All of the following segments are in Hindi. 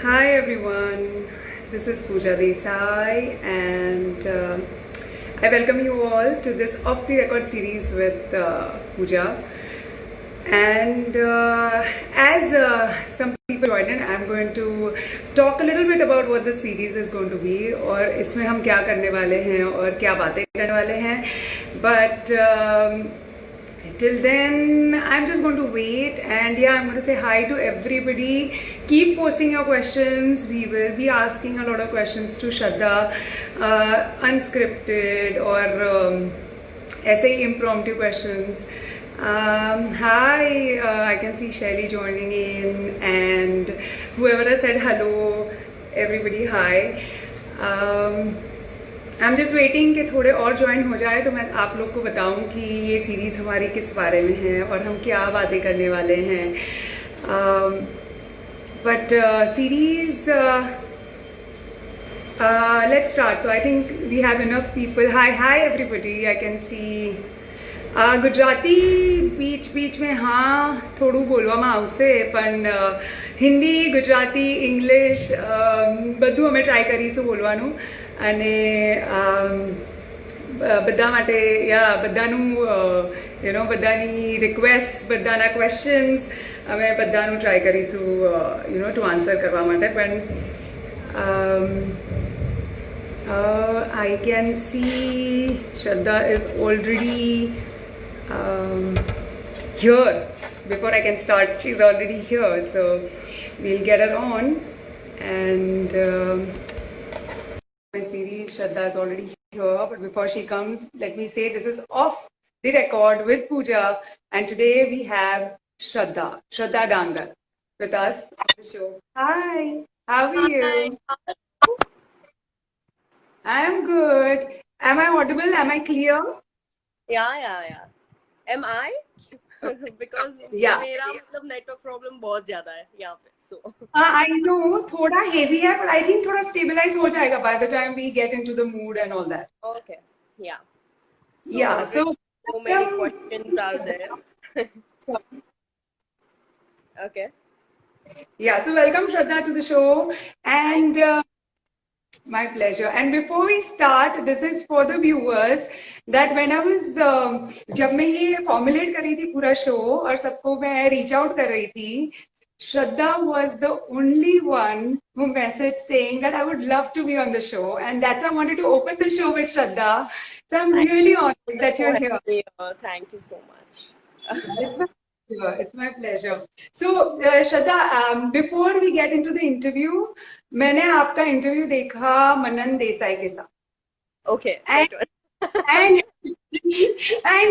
Hi everyone, this is Pooja Desai and I welcome you all to this Off the Record series with Pooja. And as some people join in, I'm going to talk a little bit about what the series is going to be और इसमें हम क्या करने वाले हैं और क्या बातें करने वाले हैं. But till then, I'm just going to wait and yeah, I'm going to say hi to everybody. Keep posting your questions. We will be asking a lot of questions to Shraddha, unscripted or ऐसे ही impromptu questions. Hi, I can see Shelly joining in and whoever has said hello, everybody hi. I'm just waiting कि थोड़े और ज्वाइन हो जाए तो मैं आप लोग को बताऊं कि ये सीरीज़ हमारी किस बारे में है और हम क्या बातें करने वाले हैं. But series, let's start. So I think we have enough people. Hi everybody. I can see Gujarati बीच में हाँ થોડું બોલવામાં આવશે પણ હિન્દી ગુજરાતી ઇંગ્લિશ બધું અમે ટ્રાય કરીશું બોલવાનું અને બધા માટે યા બધાનું બધાની રિક્વેસ્ટ બધાના ક્વેશ્ચન્સ અમે બધાનું ટ્રાય કરીશું ટુ આન્સર કરવા માટે પણ I can see Shraddha is already here. Before I can start, she's already here, so we'll get her on. And my series, Shraddha is already here, but before she comes, let me say this is Off the Record with Pooja, and today we have Shraddha Dangar with us on the show. Hi, how are you? Hi. I'm good. Am I audible? Am I clear? Yeah. Am I? Because Yeah. मेरा मतलब network problem बहुत ज्यादा है यहाँ पे. So. I know थोड़ा hazy है, but I think थोड़ा stabilize हो जाएगा by the time we get into the mood and all that. Okay. Yeah. So, Yeah. So many questions are there. Okay. Yeah. So welcome Shraddha to the show, and my pleasure. And before we start, this is for the viewers that when I was जब मैं ये formulate कर रही थी पूरा show और सबको मैं reach out कर रही थी, Shraddha was the only one who messaged saying that I would love to be on the show, and that's why I wanted to open the show with Shraddha. So I'm really honored that you're here. Thank you so much. It's my pleasure. So, Shraddha, before we get into the interview, मैंने आपका इंटरव्यू देखा मनन देसाई के साथ. Okay. And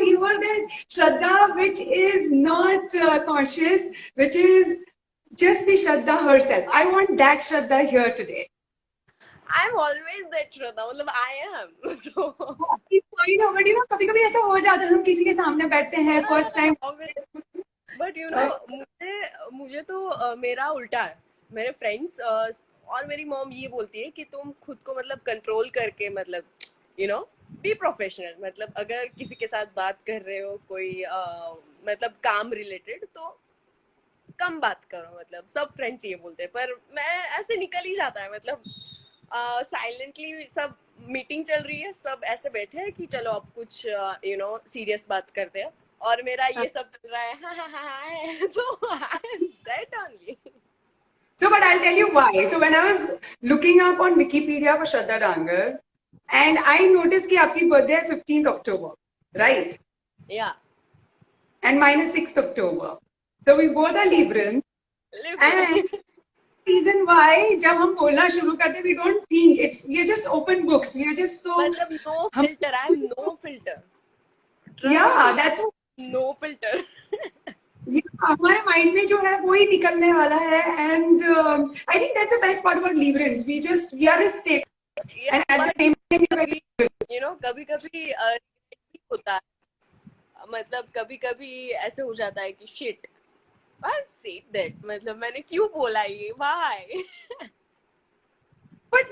you were that Shraddha, which is not conscious, which is just the Shraddha herself. I want that Shraddha here today. I'm always that Shraddha. मतलब I am. So. But you know, कभी-कभी ऐसा हो जाता है हम किसी के सामने बैठते हैं first time. But you know, मुझे तो मेरा उल्टा है. मेरे फ्रेंड्स और मेरी मॉम ये बोलती है कि तुम खुद को मतलब कंट्रोल करके मतलब बी प्रोफेशनल. मतलब अगर किसी के साथ बात कर रहे हो कोई मतलब काम रिलेटेड तो कम बात करो. मतलब सब फ्रेंड्स ये बोलते हैं पर मैं ऐसे निकल ही जाता है. मतलब साइलेंटली सब मीटिंग चल रही है, सब ऐसे बैठे हैं कि चलो अब कुछ सीरियस बात करते हैं और मेरा ये सब चल रहा है. So I'm that only. So, but I'll tell you why. So, when I was looking up on Wikipedia for Shraddha Dangar, and I noticed that your birthday is 15th October, right? Yeah. And mine is 6th October. So, we both are Librans. And reason why, जब हम बोलना शुरू करते, we don't think we are just open books. We are just so. मतलब no filter. I have no filter. Yeah, that's no filter. हमारे माइंड में जो है वो ही निकलने वाला है. And I think that's the best part about लिब्रेंस. We are a state and at the same time कभी-कभी होता है. मतलब कभी-कभी ऐसे हो जाता है कि शिट आई सेड दैट. मतलब मैंने क्यों बोला ये, why. But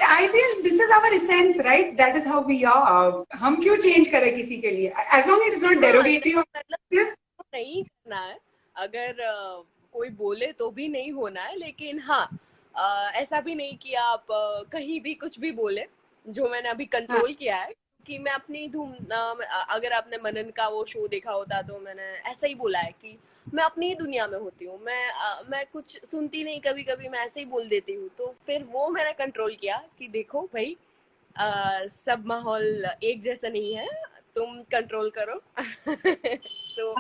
I feel this is our essence, right? That is how we are. हम क्यों change करें किसी के लिए? As long as it is not derogatory. मतलब नहीं करना है. अगर कोई बोले तो भी नहीं होना है. लेकिन हाँ ऐसा भी नहीं कि आप कहीं भी कुछ भी बोले, जो मैंने अभी हाँ, कंट्रोल किया है कि मैं अपनी धूम अगर आपने मनन का वो शो देखा होता तो मैंने ऐसा ही बोला है कि मैं अपनी ही दुनिया में होती हूँ, मैं कुछ सुनती नहीं, कभी कभी मैं ऐसे ही बोल देती हूँ। तो फिर वो मैंने कंट्रोल किया कि देखो भाई, सब माहौल एक जैसा नहीं है, तुम कंट्रोल करो। तो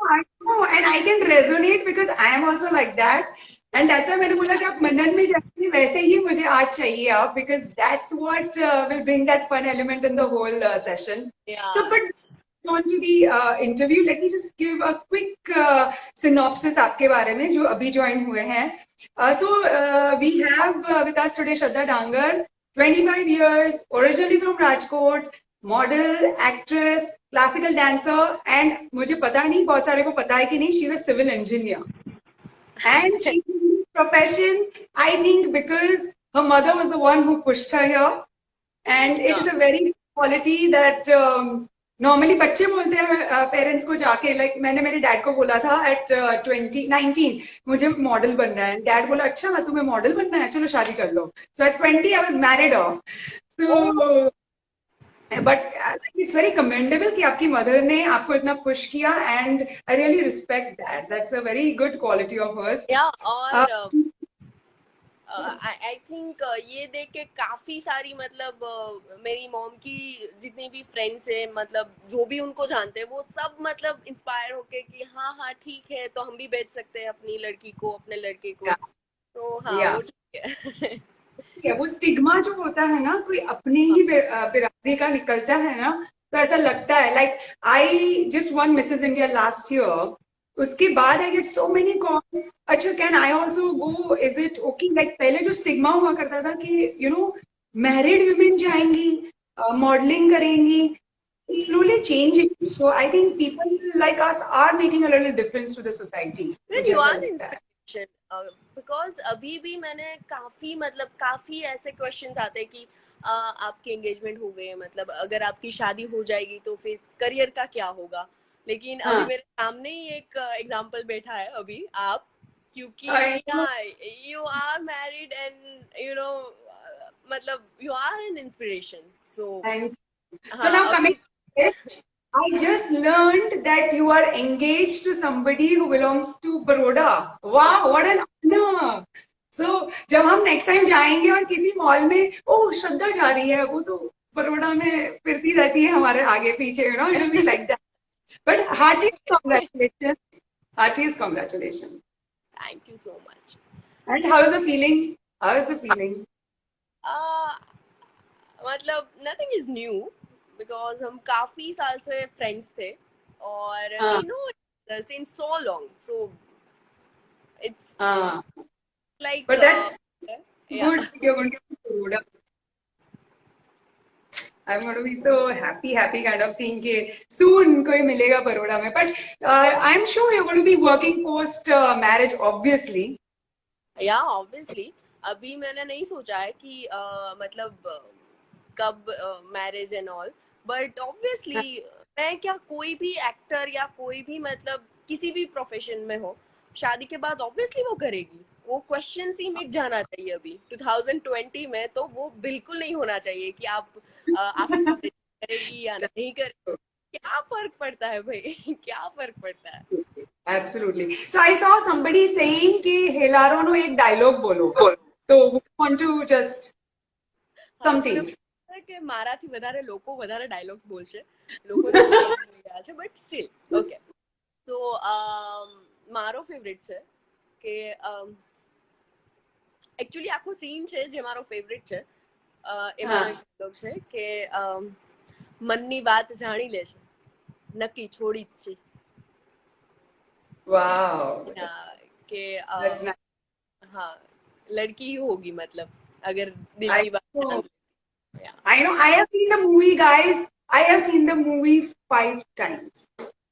I know, and I can resonate because I am also like that. And that's why मैंने बोला कि आप मनन में जाएंगे वैसे ही मुझे आज चाहिए आप, because that's what will bring that fun element in the whole session. या So, but on to the interview, let me just give a quick synopsis आपके बारे में जो अभी join हुए हैं. We have with us today Shraddha Dangar, 25 years, originally from Rajkot, model, actress, classical dancer and मुझे पता नहीं बहुत सारे को पता है कि नहीं, she was civil engineer and profession I think because her mother was the one who pushed her here and it is a very quality that normally बच्चे बोलते हैं पेरेंट्स को जाके, लाइक मैंने मेरे डैड को बोला था एट 19 मुझे मॉडल बनना है, डैड बोला अच्छा तुम्हें मॉडल बनना है चलो शादी कर लो, so at 20 I was married off. So but it's very commendable कि आपकी मदर ने आपको इतना पुश किया and I really respect that, that's a very good quality of hers. या और आई थिंक ये देख के काफी सारी मतलब मेरी मॉम की जितनी भी फ्रेंड्स है, मतलब जो भी उनको जानते हैं वो सब मतलब इंस्पायर होके कि हाँ हाँ ठीक है, तो हम भी बेच सकते हैं अपनी लड़की को, अपने लड़के को. तो हाँ वो ठीक है. वो स्टिग्मा जो होता है ना, कोई अपने ही बिरादरी का निकलता है ना, तो ऐसा लगता है. Like I just won Mrs India last year, उसके बाद I get so many calls, अच्छा can I also go, is it okay. Like पहले जो स्टिग्मा हुआ करता था कि यू नो मैरिड वुमेन जाएंगी मॉडलिंग करेंगी, it's slowly changing. So I think people like us are making a little difference to the society. You are the inspiration. Because अभी भी मैंने काफी मतलब काफी ऐसे क्वेश्चंस आते हैं कि आपके एंगेजमेंट हो गए, मतलब अगर आपकी शादी हो जाएगी तो फिर करियर का क्या होगा. लेकिन अभी मेरे सामने ही एक एग्जांपल बैठा है अभी आप, क्योंकि you are married and you know मतलब you are an inspiration. So now coming to it, I just learned that you are engaged to somebody who belongs to Baroda. Wow, what an honor! So जब हम next time जाएंगे और किसी मॉल में ओह श्रद्धा जा रही है, वो तो बड़ोड़ा में फिरती रहती है हमारे आगे पीछे, you know, it will be like that. But heartiest congratulations, heartiest congratulations. Thank you so much. And how is the feeling? How is the feeling? मतलब nothing is new because हम काफी साल से फ्रेंड्स थे और we know since so long, so it's like but that's good. You're going to be Baroda. I'm going to be so happy kind of thing कि soon कोई मिलेगा बड़ोड़ा में. But I'm sure you're going to be working post marriage, obviously. Yeah, obviously. अभी मैंने नहीं सोचा है कि मतलब कब marriage and all, but obviously मैं क्या कोई भी एक्टर या कोई भी मतलब किसी भी प्रोफेशन में हो, शादी के बाद ऑब्वियसली वो करेगी. वो क्वेश्चन ही मिट जाना चाहिए अभी 2020 में. तो वो बिल्कुल नहीं होना चाहिए कि आप करेगी या नहीं करेगी. क्या फर्क पड़ता है भाई, क्या फर्क पड़ता है. Absolutely. So I saw somebody saying कि हेलारो नो एक डायलॉग बोलो, तो want to just something. કે મારાથી વધારે લોકો વધારે ડાયલોગ્સ બોલશે, લોકોને ગયા છે, બટ સ્ટીલ ઓકે. તો મારો ફેવરેટ છે કે એકચ્યુઅલી આખો સીન છે જે મારો ફેવરેટ છે. એમાં ડાયલોગ છે કે મનની વાત જાણી લે છે, નક્કી છોડી જ છે. वाओ. કે हाँ लड़की ही होगी, मतलब अगर दिल की बात. I know. I have seen the movie, guys. I have seen the movie 5 times.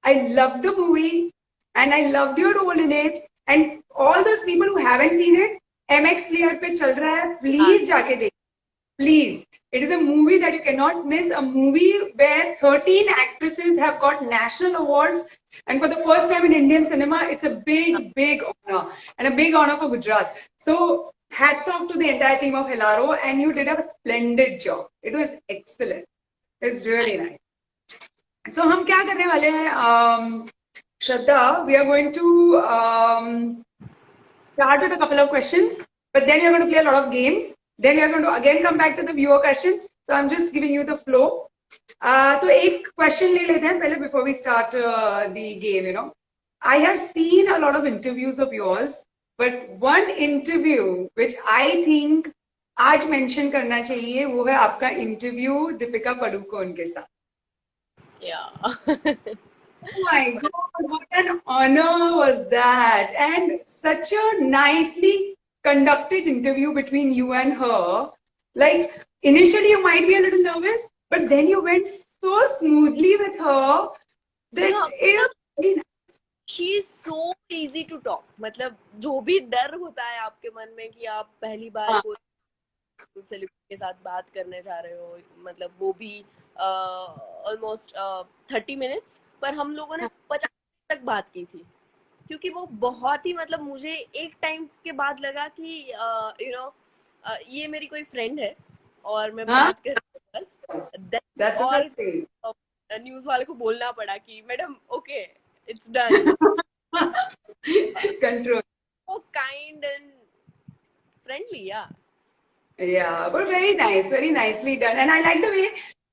I loved the movie and I loved your role in it. And all those people who haven't seen it, MX Player पे चल रहा है, please जाके देखो. Please. It is a movie that you cannot miss. A movie where 13 actresses have got national awards. And for the first time in Indian cinema, it's a big honor. And a big honor for Gujarat. So, hats off to the entire team of Hilaro, and you did a splendid job. It was excellent. It's really nice. So हम क्या करने वाले हैं, Shraddha, we are going to start with a couple of questions, but then we are going to play a lot of games. Then we are going to again come back to the viewer questions. So I'm just giving you the flow. तो एक question ले लेते हैं पहले before we start the game. You know, I have seen a lot of interviews of yours, but one interview which I think आज mention करना चाहिए वो है आपका interview दीपिका पादुकोण के साथ. Yeah. Oh my God, what an honor was that. And such a nicely conducted interview between you and her. Like, initially you might be a little nervous, but then you went so smoothly with her that Yeah, it, she is so easy to talk. मतलब जो भी डर होता है आपके मन में कि आप पहली बार हाँ. कोई सेलिब्रिटी के साथ बात करने जा रहे हो, मतलब वो भी ऑलमोस्ट 30 मिनट्स, पर हम लोगों ने 50 तक बात की थी, क्योंकि वो बहुत ही मतलब मुझे एक टाइम के बाद लगा कि यू नो ये मेरी कोई फ्रेंड है और मैं हाँ? बात कर रही हूँ बस. That's a और good thing. न्यूज वाले को बोलना पड़ा कि madam okay it's done. Control. So kind and friendly, yeah. Yeah, but very nice, very nicely done. And I like the way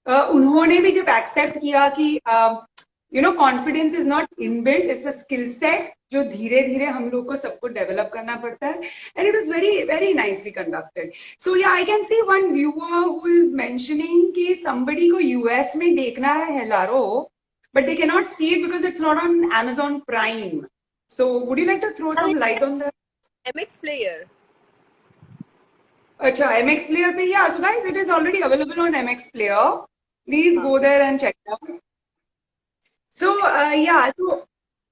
उन्होंने भी जब accept किया कि you know, confidence is not inbuilt, it's a skill set जो धीरे धीरे हम लोग को सबको develop करना पड़ता है. And it was very, very nicely conducted. So yeah, I can see one viewer who is mentioning कि somebody को US में देखना है Hilaro, but they cannot see it because it's not on Amazon Prime. So would you like to throw some light on the MX Player. अच्छा MX Player पे? Yeah, so guys, it is already available on MX Player. Please go there and check it out. So yeah, so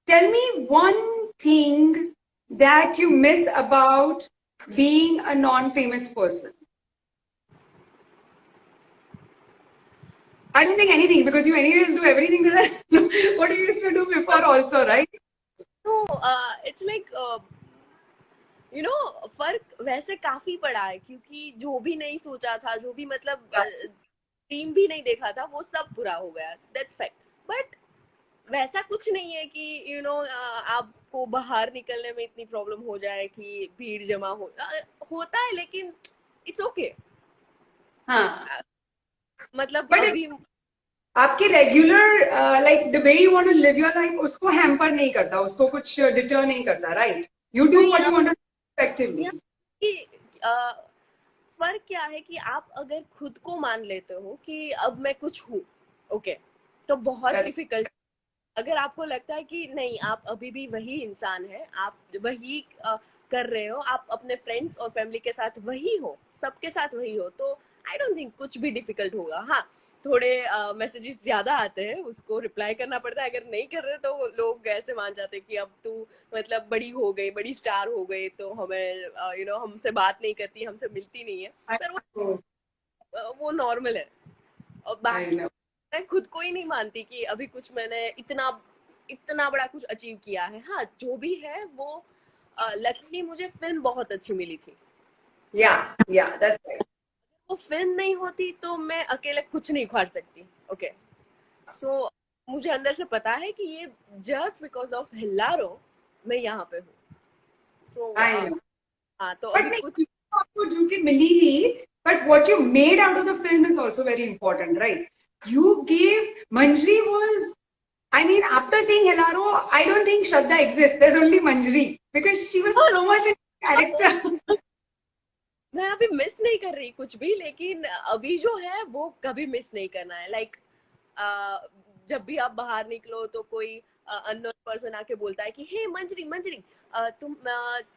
tell me one thing that you miss about being a non-famous person. I don't think anything, because you anyways do everything that what you used to do before also, right? No, it's like you know फर्क वैसे काफी पड़ा है, क्योंकि जो भी नहीं सोचा था, जो भी मतलब ड्रीम भी नहीं देखा था, वो सब पूरा हो गया. That's fact. बट वैसा कुछ नहीं है कि यू नो आपको बाहर निकलने में इतनी प्रॉब्लम हो जाए कि भीड़ जमा होता है, लेकिन इट्स ओके. हाँ. मतलब But अभी आपके regular like the way you want to live your life उसको हैम्पर नहीं करता, उसको कुछ डिटर नहीं करता, right? You do what you want to effectively. फर्क क्या है कि आप अगर खुद को मान लेते हो कि अब मैं कुछ हूँ, ओके, तो बहुत डिफिकल्ट. अगर आपको लगता है कि नहीं, आप अभी भी वही इंसान है, आप वही कर रहे हो, आप अपने फ्रेंड्स और फैमिली के साथ वही हो, सबके साथ वही हो, तो आई डोंट थिंक कुछ भी डिफिकल्ट होगा. हाँ, थोड़े मैसेजेस ज्यादा आते हैं, उसको रिप्लाई करना पड़ता है. अगर नहीं कर रहे तो लोग ऐसे मान जाते हैं कि अब तू मतलब बड़ी हो गई, बड़ी स्टार हो गई, तो हमें यू नो हमसे बात नहीं करती, हमसे मिलती नहीं है. पर वो नॉर्मल है. और बाकी मैं खुद को ही नहीं मानती कि अभी कुछ मैंने इतना बड़ा कुछ अचीव किया है. हाँ, जो भी है वो लकीली मुझे फिल्म बहुत अच्छी मिली थी. या दैट्स राइट. वो फिल्म नहीं होती तो मैं अकेले कुछ नहीं उखाड़ सकती. ओके, सो मुझे अंदर से पता है कि ये जस्ट बिकॉज ऑफ हिलारो मैं यहाँ पे हूँ. सो हाँ, तो अभी कुछ आपको जो कि मिली ही, but what you made out of the film is also very important, right? You gave Manjri was, I mean, after seeing Hilaro, I don't think Shraddha exists. There's only Manjri because she was so much in character. मैं अभी मिस नहीं कर रही कुछ भी, लेकिन अभी जो है वो कभी मिस नहीं करना है. लाइक जब भी आप बाहर निकलो तो कोई अननोन पर्सन आके बोलता है कि हे मंजरी मंजरी तुम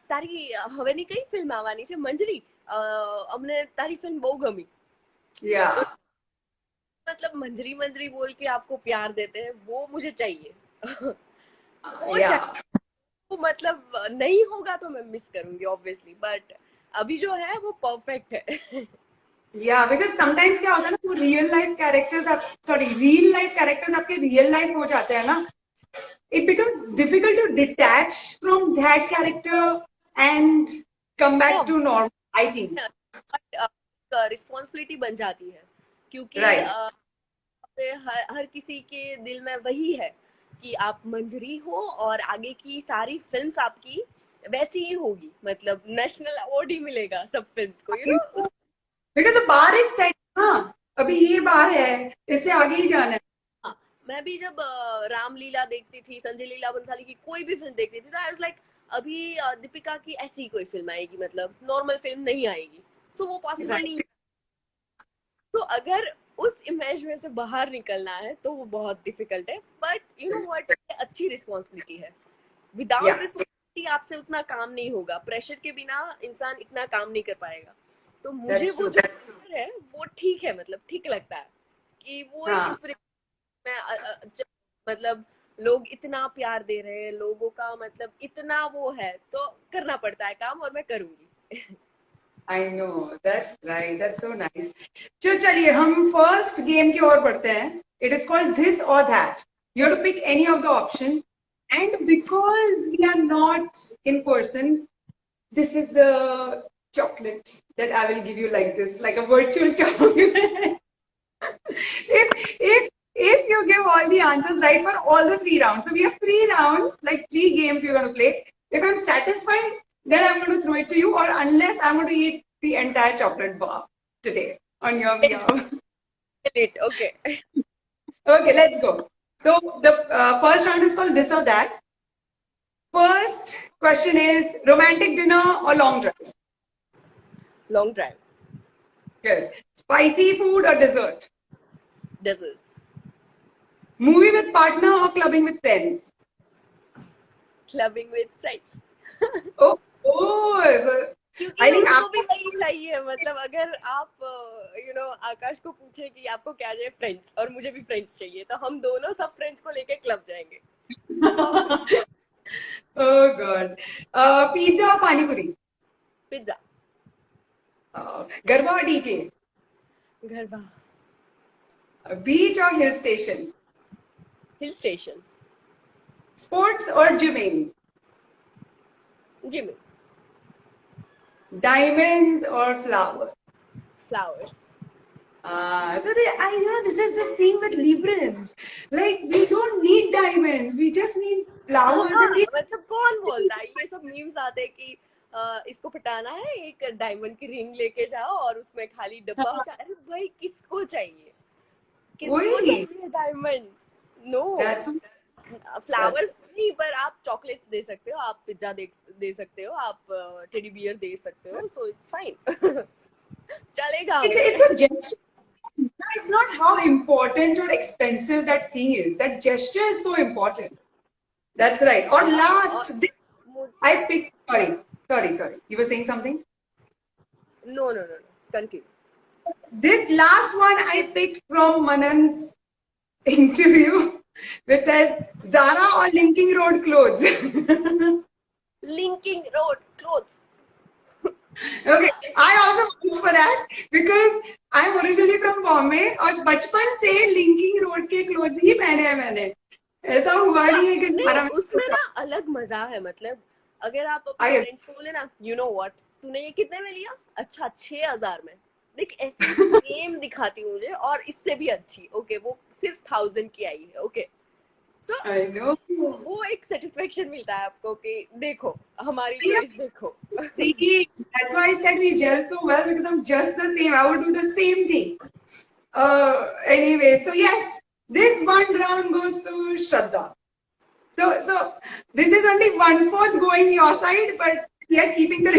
तारी હવે ની કઈ ફિલ્મ આવવાની છે મંજરી, અમને તારી ફિલ્મ બહુ ગમી. मतलब मंजरी मंजरी बोल के आपको प्यार देते हैं, वो मुझे चाहिए. वो वो मतलब नहीं होगा तो मैं मिस करूंगी ऑब्वियसली, बट अभी जो है वो परफेक्ट है. Yeah, because sometimes क्या होता है ना, वो रियल लाइफ कैरेक्टर्स आपके रियल लाइफ हो जाते हैं ना, it becomes difficult to detach from that character and come back to normal I think. But responsibility बन जाती है, क्योंकि Right. हर किसी के दिल में वही है कि आप मंजरी हो और आगे की सारी फिल्म्स आपकी वैसी ही होगी, मतलब नेशनल अवार्ड ही मिलेगा सब फिल्म्स को, you know. Because the bar is set. हाँ, अभी ये बार है, इससे आगे ही जाना है. हाँ, मैं भी जब रामलीला देखती थी, संजय लीला बंसाली की कोई भी फिल्म देखती थी, तो आई वाज लाइक अभी दीपिका की ऐसी कोई फिल्म आएगी, मतलब नॉर्मल फिल्म नहीं आएगी, सो वो पॉसिबल नहीं है। तो अगर उस इमेज में से बाहर निकलना है तो वो बहुत डिफिकल्ट है, बट यू नो व्हाट, अच्छी रिस्पॉन्सिबिलिटी है। Without Yeah. रिस्पॉन्सिबिलिटी आपसे उतना काम नहीं होगा, प्रेशर के बिना इंसान इतना काम नहीं कर पाएगा। तो मुझे That's वो true. जो प्रेशर है वो ठीक है, मतलब ठीक लगता है कि वो एक हाँ. इंस्पिरेशन में मतलब लोग इतना प्यार दे रहे हैं, लोगों का मतलब इतना वो है, तो करना पड़ता है काम, और मैं करूंगी। I know. That's right. That's so nice. तो चलिए हम first game की ओर बढ़ते हैं. It is called this or that. You have to pick any of the option. And because we are not in person, this is the chocolate that I will give you like this, like a virtual chocolate. if you give all the answers right for all the 3 rounds, so we have 3 rounds, like 3 games you're going to play. If I'm satisfied, then I'm going to throw it to you, or unless I'm going to eat the entire chocolate bar today on your behalf. Okay. Okay, let's go. So the first round is called this or that. First question is romantic dinner or long drive? Long drive. Good. Spicy food or dessert? Desserts. Movie with partner or clubbing with friends? Clubbing with friends. Oh, so क्योंकि I think उसको आप भी वही चाहिए, मतलब अगर आप यू नो आकाश को पूछे कि आपको क्या चाहिए, फ्रेंड्स, और मुझे भी फ्रेंड्स चाहिए, तो हम दोनों सब फ्रेंड्स को लेके क्लब जाएंगे। Oh God. Pizza or pani puri? Pizza. Garba or DJ? Garba. Beach or hill station? Hill station. Sports or gymming? Gym. Diamonds or flowers? Flowers. This is this thing with Librans. Like, we don't need diamonds. We just need flowers. हाँ, And मतलब कौन बोलता है, ये सब मीम्स आते हैं कि इसको पटाना है, एक डायमंड की रिंग लेके जाओ और उसमें खाली डब्बा होता है। अरे भाई, किसको चाहिए, किसको चाहिए डायमंड? नो। That's फ्लावर्स नहीं, पर आप चॉकलेट्स दे सकते हो, आप पिज्जा दे सकते हो, आप टेडी बियर दे सकते हो, सो इट्स फाइन। चलेगा it's मुझे। a gesture. It's not how important or expensive that thing is. That gesture is so important. That's right. Or last, I picked. Sorry. You were saying something? No. Continue. This last one I picked from Manan's interview, which says Zara or Linking Road clothes. Linking Road clothes. Okay, I also vouch for that because I'm originally from Bombay और बचपन से लिंकिंग रोड के क्लोथ्स ही पहने हैं मैंने. ऐसा हुआ नहीं है कि नहीं, उसमें ना अलग मजा है, मतलब अगर आप अपने फ्रेंड्स को बोले ना, यू नो व्हाट, तूने ये कितने में लिया? अच्छा, 6,000 में। देख, ऐसी सेम दिखाती हूँ मुझे, और इससे भी अच्छी, ओके, वो सिर्फ 1000 की आई है, ओके, सो वो एक सेटिस्फेक्शन मिलता है आपको कि देखो हमारी चॉइस देखो। That's why I said we gel so well because I'm just the same. I would do the same thing. Anyway, so yes, this one round goes to Shraddha. So this is only 1/4 going your side, but we are keeping the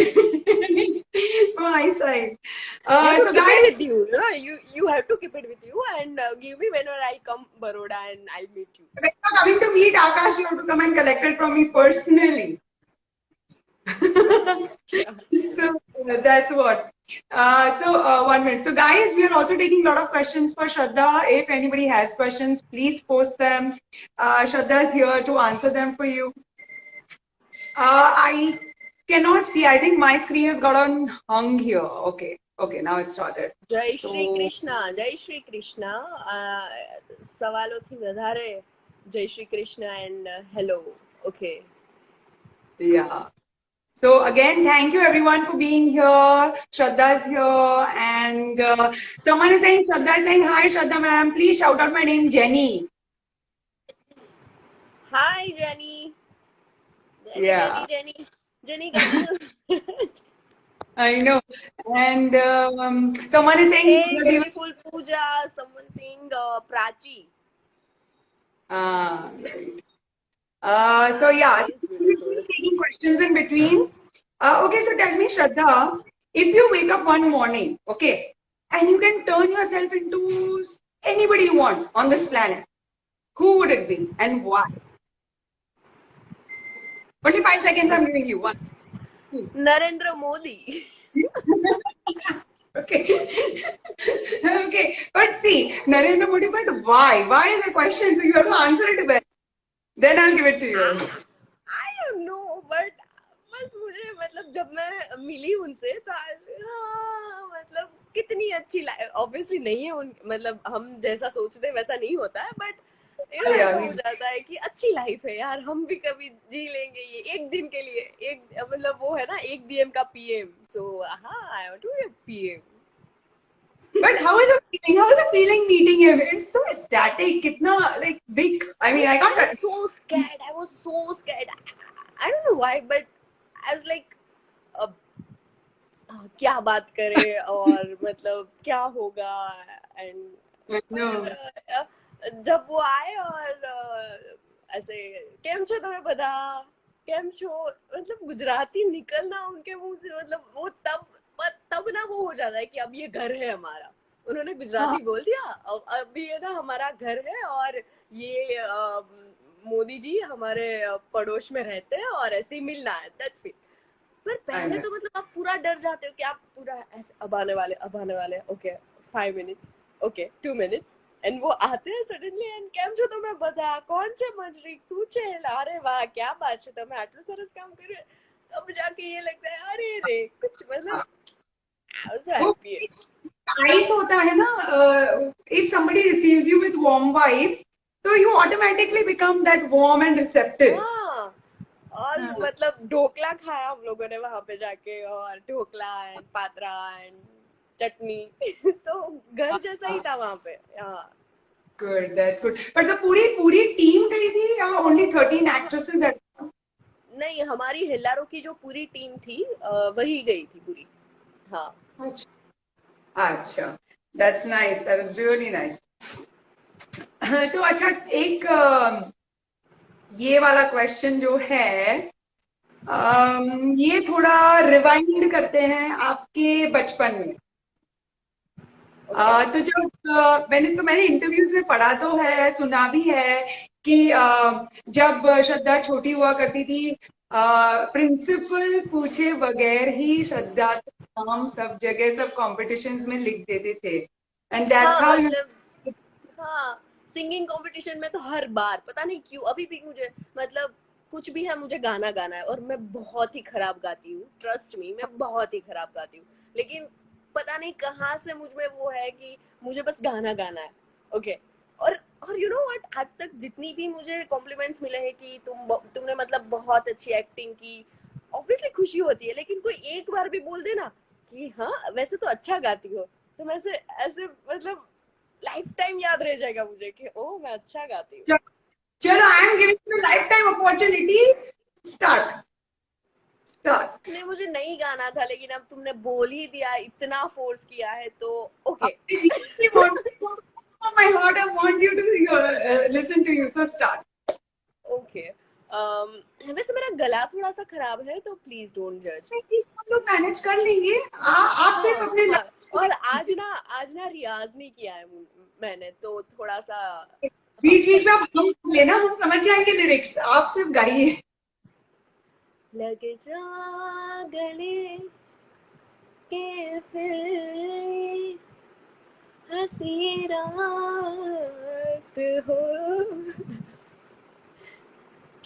my side. So guys, with you, you have to keep it with you and give me whenever I come Baroda and I'll meet you. When you're coming to meet Akash, you have to come and collect it from me personally. So that's what. 1 minute. So guys, we are also taking a lot of questions for Shraddha. If anybody has questions, please post them. Shraddha is here to answer them for you. I cannot see. I think my screen has got on hung here. Okay, now it started. Jai Shri Krishna. સવાલોથી વધારે Jai Shri Krishna and hello. Okay. Yeah. So again, thank you everyone for being here. Shraddha's here, and someone is saying, Shraddha is saying, hi Shraddha ma'am, please shout out my name, Jenny. Hi Jenny. Jenny, Yeah, Jenny, Jenny. Jenny कैसे हो? I know. And someone is saying, Hey, Shraddha Diva. beautiful Pooja. Someone saying Prachi. Right. So yeah, She is beautiful. taking questions in between. Okay, so tell me, Shraddha, if you wake up one morning, okay, and you can turn yourself into anybody you want on this planet, who would it be and why? Only 5 seconds I'm giving you. One, two. Narendra Modi. Okay. Okay. But see, Narendra Modi, but why? Why is the question? So you have to answer it well. Then I'll give it to you. I don't know, but बस मुझे मतलब जब मैं मिली उनसे तो हाँ मतलब कितनी अच्छी लाइफ ऑब्वियसली नहीं है उन मतलब हम जैसा सोचते हैं वैसा नहीं होता है बट Yeah, ऐसा हो जाता है कि अच्छी लाइफ है यार हम भी कभी जी लेंगे ये एक दिन के लिए एक मतलब वो है ना एक डीएम का पीएम सो हाँ I want to be PM. But how is the feeling? How is the feeling meeting him? It's so ecstatic. Kitna like big. I mean, I I was can't. so scared. I was so scared. I don't know why, but I was like, uh, क्या बात करें और मतलब क्या होगा एंड No. जब वो आए और ऐसे केम छो तुम्हें पता केम छो मतलब गुजराती निकलना उनके मुंह से मतलब वो तब ना वो हो जाता है कि अब ये घर है हमारा. उन्होंने गुजराती बोल दिया अब ये ना हमारा घर है और ये मोदी जी हमारे पड़ोस में रहते हैं और ऐसे ही मिलना है दैट्स इट. पर पहले तो मतलब आप पूरा डर जाते हो कि आप पूरा ऐसे अब आने वाले okay 5 minutes okay 2 minutes and वो आते हैं सडनली एंड કેમ છો તમે બધા કોણ છે મંજરી શું છે અરે વાહ क्या बात છે તમે આટલું સરસ કામ કર્યું तब जाके ये लगता है अरे रे कुछ मतलब I was the happiest. Nice होता है ना. If somebody receives you with warm vibes, so you automatically become that warm and receptive. हाँ और मतलब ढोकला खाया हम लोगों ने वहां पे जाके और ढोकला एंड पात्रा एंड चटनी तो घर जैसा ही था वहां पे. हाँ Good, that's good. But the पूरी team गई थी या only 13 actresses at? नहीं हमारी हेलारो की जो पूरी टीम थी वही गई थी पूरी. हाँ अच्छा, that's nice. That was really nice. तो अच्छा एक ये वाला क्वेश्चन जो है ये थोड़ा रिवाइंड करते हैं आपके बचपन में. तो जब मैंने इंटरव्यूज में पढ़ा तो है सुना भी है कि जब श्रद्धा छोटी हुआ करती थी प्रिंसिपल पूछे बगैर ही श्रद्धा का नाम सब जगह सब कॉम्पिटिशन्स में लिख देते थे एंड दैट्स हाउ मतलब हाँ सिंगिंग कंपटीशन में तो हर बार पता नहीं क्यों अभी भी मुझे मतलब कुछ भी है मुझे गाना गाना है और मैं बहुत ही खराब गाती हूँ ट्रस्ट मी मैं बहुत ही खराब गाती हूँ लेकिन पता नहीं कहाँ से मुझ में वो है कि मुझे बस गाना गाना है ओके और यू नो व्हाट आज तक जितनी भी मुझे कॉम्प्लीमेंट्स मिले हैं कि तुमने मतलब बहुत अच्छी एक्टिंग की ऑब्वियसली खुशी होती है लेकिन कोई एक बार भी बोल देना कि हाँ वैसे तो अच्छा गाती हो तो मैं ऐसे मतलब लाइफ टाइम याद रह जाएगा मुझे कि ओ मैं अच्छा गाती हूँ. चलो I am giving you life time opportunity start. नहीं मुझे नहीं गाना था लेकिन अब तुमने बोल ही दिया इतना फोर्स किया है तो okay. My heart, I want you to listen to you. So start. Okay. वैसे मेरा गला थोड़ा सा खराब है तो प्लीज डोंट जज. हम लोग मैनेज कर लेंगे. आप सिर्फ अपने और आज ना रियाज नहीं किया है मैंने तो थोड़ा सा बीच में आप हम लेना हम समझ जाएंगे लिरिक्स. आप सिर्फ गाइए. लग जा गले के फिर हंसी रात हो.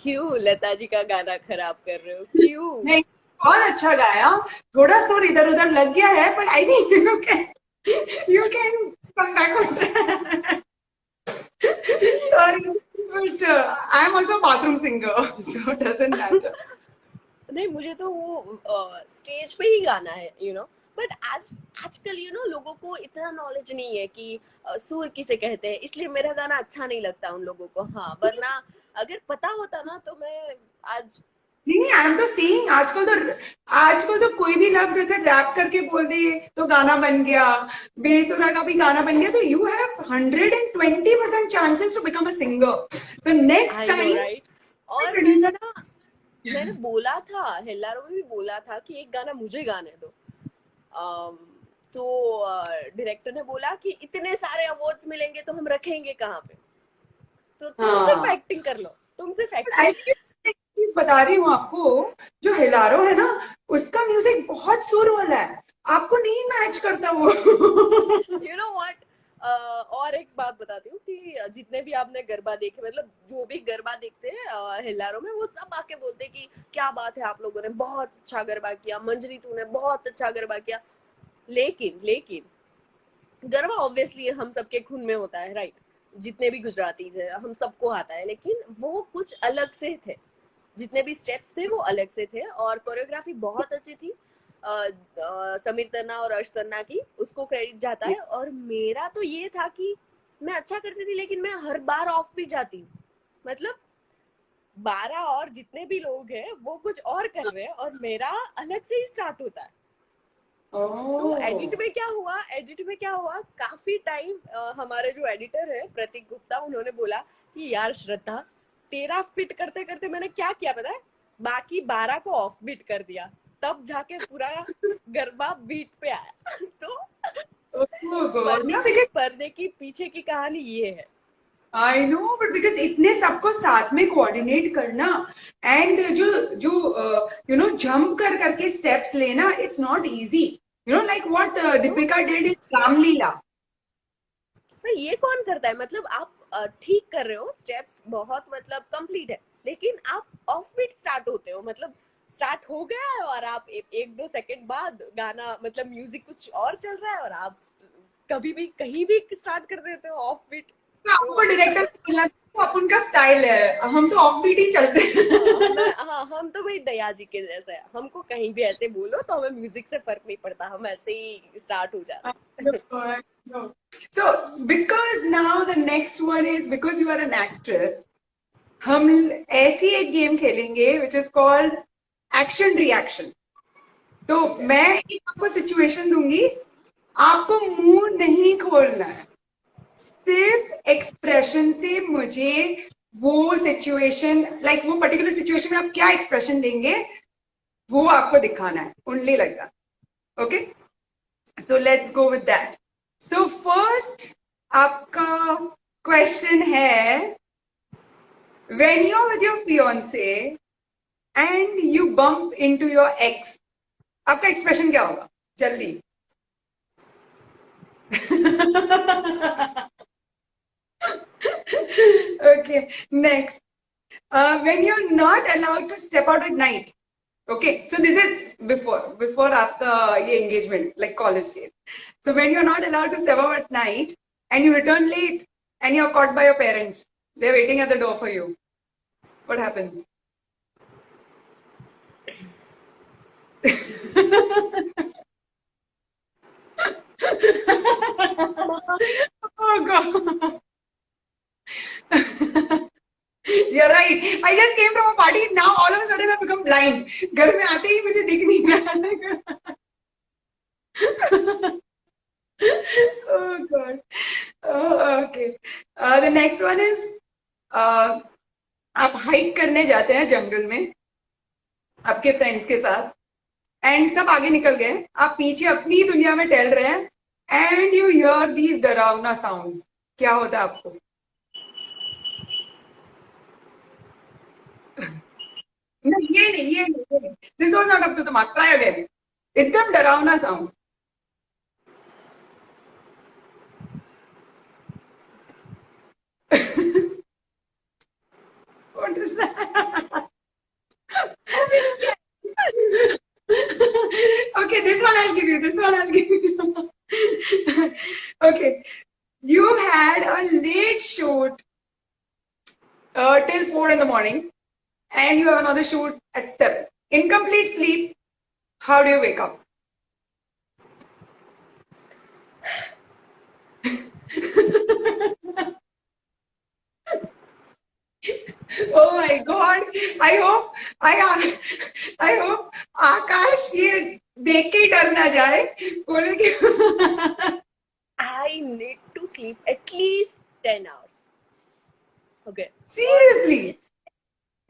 क्यों लता जी का गाना खराब कर रहे हो क्यों. नहीं बहुत अच्छा गाया. थोड़ा सुर इधर उधर लग गया है पर I think you can come back on track. Sorry but I am also a bathroom singer so it doesn't matter. नहीं, मुझे तो वो स्टेज पे ही गाना है, बट आजकल लोगों को इतना नॉलेज नहीं है कि सुर किसे कहते हैं, इसलिए मेरा गाना अच्छा नहीं लगता उन लोगों को। हाँ, वरना अगर पता होता ना तो मैं आज। नहीं नहीं, आई एम तो सेइंग आजकल तो कोई भी लफ्ज ऐसे रैप करके बोल दे तो गाना बन गया, बेसुरा का भी गाना बन गया, तो you have 120% chances to become a singer. तो next I know, time right. और प्रोड्यूसर। मैंने बोला था, हेल्लारो में भी बोला था कि एक गाना मुझे गाने दो। अम, तो डायरेक्टर ने बोला कि इतने सारे अवार्ड्स मिलेंगे तो हम रखेंगे कहाँ पे, तो तुम सिर्फ हाँ, एक्टिंग कर लो, तुम सिर्फ आई एक्टिंग। बता रही हूँ आपको, जो हिलारो है ना, उसका म्यूजिक बहुत सुर वाला है, आपको नहीं मैच करता वो। यू नो व्हाट, और एक बात बताती हूँ कि जितने भी आपने गरबा देखे, मतलब जो भी गरबा देखते हैं हेल्लारो में, वो सब आके बोलते हैं कि क्या बात है, आप लोगों ने बहुत अच्छा गरबा किया, मंजरी तूने बहुत अच्छा गरबा किया। लेकिन लेकिन गरबा ऑब्वियसली हम सबके खून में होता है, राइट? जितने भी गुजरातीज है हम सबको आता है, लेकिन वो कुछ अलग से थे। जितने भी स्टेप्स थे वो अलग से थे, और कोरियोग्राफी बहुत अच्छी थी। समीर तन्ना और अर्श तन्ना की, उसको क्रेडिट जाता है। और मेरा तो ये था कि मैं अच्छा करती थी, लेकिन मैं हर बार ऑफ भी जाती हूँ। मतलब 12 और जितने भी लोग हैं वो कुछ और कर रहे हैं, और मेरा अलग से ही स्टार्ट होता है। तो ओह, एडिट में क्या हुआ, काफी टाइम हमारे जो एडिटर है प्रतीक गुप्ता, उन्होंने बोला कि यार श्रद्धा, तेरा फिट करते करते मैंने क्या किया पता है, बाकी 12 को ऑफ बीट कर दिया, तब जाके पूरा गरबा बीट पे आया। तो गॉड ना, पर्दे की पीछे की कहानी ये है। आई नो, बट बिकॉज इतने सबको साथ में कोऑर्डिनेट करना, एंड जो जो जंप कर करके स्टेप्स लेना, it's not easy, like what तो दीपिका डिड इन रामलीला। पर ये कौन करता है, मतलब आप ठीक कर रहे हो, स्टेप्स बहुत मतलब कंप्लीट है, लेकिन आप ऑफ बीट स्टार्ट होते हो, मतलब स्टार्ट हो गया है और आप एक दो सेकंड बाद गाना, मतलब म्यूजिक कुछ और चल रहा है और आप कभी भी कहीं भी स्टार्ट कर देते हो ऑफ बीट। तो तो आपको डायरेक्टर को बोलना था, वो अपन का स्टाइल है, हम तो ऑफ बीट ही चलते हैं। हाँ, हम तो भाई दया जी के जैसे हैं, हमको कहीं भी ऐसे बोलो तो हमें म्यूजिक से फर्क नहीं पड़ता, हम ऐसे ही स्टार्ट हो जाते हैं। No. So, because now the next one is because you are an actress, हम ऐसी एक गेम खेलेंगे which is called action reaction. तो मैं एक आपको सिचुएशन दूंगी, आपको मुंह नहीं खोलना है, सिर्फ एक्सप्रेशन से मुझे वो सिचुएशन, लाइक वो पर्टिकुलर सिचुएशन में आप क्या एक्सप्रेशन देंगे, वो आपको दिखाना है, only like that. Okay, so let's go with that. So first आपका क्वेश्चन है, when you are with your fiancee and you bump into your ex, आपका एक्सप्रेशन क्या होगा? जल्दी। Okay, next. When you're not allowed to step out at night. Okay, so this is before आपका ये engagement, like college days. So when you're not allowed to step out at night and you return late and you're caught by your parents, they're waiting at the door for you. What happens? Oh God. You're right. I just came from a party. Now all of a sudden I've become blind. घर में आते ही मुझे दिख नहीं रहा। Oh God. Oh, okay. The next one is, आप हाइक करने जाते हैं जंगल में आपके फ्रेंड्स के साथ, एंड सब आगे निकल गए, आप पीछे अपनी दुनिया में टहल रहे हैं, एंड यू हियर दीज डरावना साउंड्स, क्या होता है आपको? नहीं, ये नहीं, this was not up to the mark, try again. एकदम डरावना sound. What is that? Okay, this one I'll give you. This one I'll give you. Okay, you've had a late shoot till 4 in the morning, and you have another shoot at 7. incomplete sleep, how do you wake up? Oh my God! I hope I hope आकाश ये देख के ही डर ना जाए, बोले कि I need to sleep at least 10 hours. Okay. seriously.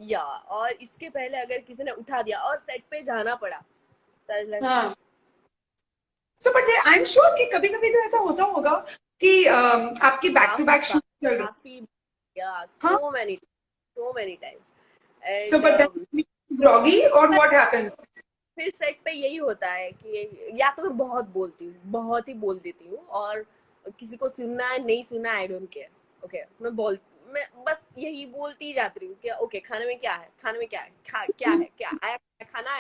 या और इसके पहले अगर किसी ने उठा दिया और सेट पे जाना पड़ा तो हाँ. So but I'm sure कि कभी कभी तो ऐसा होता होगा कि आपकी बैक टू बैक शूट चल रही. काफी yeah, हाँ. so many times. And So but then groggy or what happened? फिर सेट पे यही होता है कि या तो मैं बहुत बोलती हूँ, बहुत ही बोल देती हूँ, और किसी को सुनना है नहीं सुनना आई डोंट केयर. ओके, मैं बस यही बोलती जाती हूँ कि ओके खाने में क्या है, खाने में क्या है, क्या है, क्या आया, खाना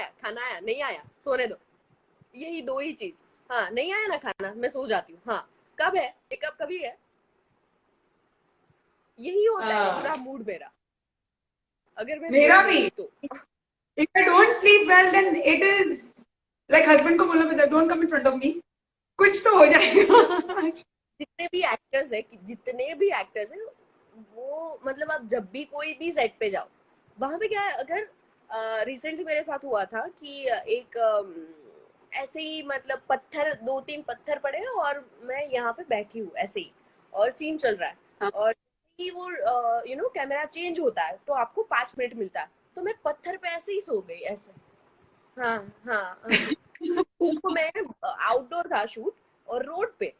आया नहीं आया सोने दो. यही दो ही चीज. हाँ, नहीं आया ना खाना, मैं सो जाती हूँ. हाँ, कब है, कब कभी है, यही होता है पूरा मूड मेरा. अगर मैं मेरा भी. तो If I don't sleep well, then it is like husband को बोला don't come in front of me. कुछ तो हो जाएगा. जितने भी एक्टर्स हैं वो मतलब आप जब भी कोई भी सेट पे जाओ, वहां पे क्या है, अगर रिसेंटली मेरे साथ हुआ था कि एक ऐसे ही मतलब पत्थर, 2-3 पत्थर पड़े और मैं यहाँ पे बैठी हूँ ऐसे ही और सीन चल रहा है. हाँ. और वो कैमरा चेंज होता है तो आपको 5 मिनट मिलता है, तो मैं पत्थर पे ऐसे ही सो गई ऐसे. हाँ हाँ, धूप में, आउटडोर था शूट और रोड पे